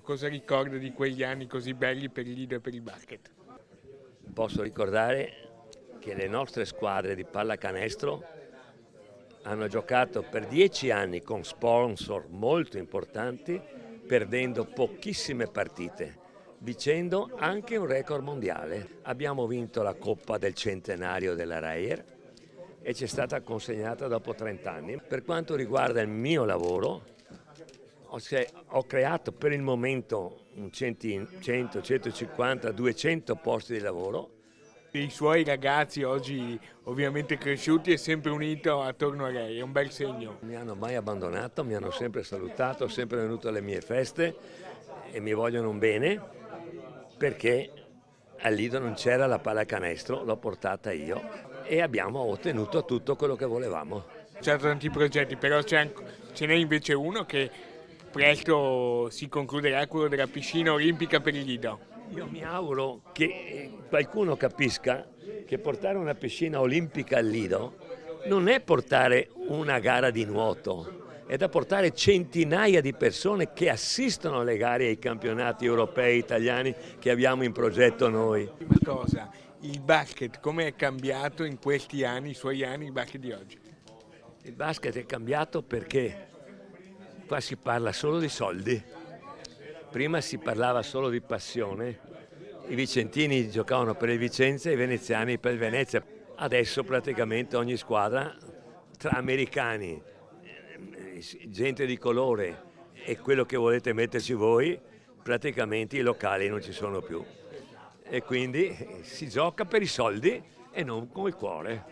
Cosa ricorda di quegli anni così belli per il Lido e per il basket? Posso ricordare che le nostre squadre di pallacanestro hanno giocato per 10 anni con sponsor molto importanti, perdendo pochissime partite, vincendo anche un record mondiale. Abbiamo vinto la Coppa del Centenario della Reyer e ci è stata consegnata dopo 30 anni. Per quanto riguarda il mio lavoro, ho creato per il momento 100, 150, 200 posti di lavoro. I suoi ragazzi oggi ovviamente cresciuti e sempre unito attorno a lei, è un bel segno. Non mi hanno mai abbandonato, mi hanno sempre salutato, sempre venuto alle mie feste e mi vogliono un bene perché al Lido non c'era la pallacanestro, l'ho portata io e abbiamo ottenuto tutto quello che volevamo. C'è tanti progetti, però ce n'è invece uno che presto si concluderà, quello della piscina olimpica per il Lido. Io mi auguro che qualcuno capisca che portare una piscina olimpica al Lido non è portare una gara di nuoto, è da portare centinaia di persone che assistono alle gare e ai campionati europei italiani che abbiamo in progetto noi. Prima cosa, il basket come è cambiato in questi anni, i suoi anni, il basket di oggi? Il basket è cambiato perché qua si parla solo di soldi. Prima si parlava solo di passione, i vicentini giocavano per il Vicenza e i veneziani per il Venezia. Adesso praticamente ogni squadra, tra americani, gente di colore e quello che volete metterci voi, praticamente i locali non ci sono più. E quindi si gioca per i soldi e non con il cuore.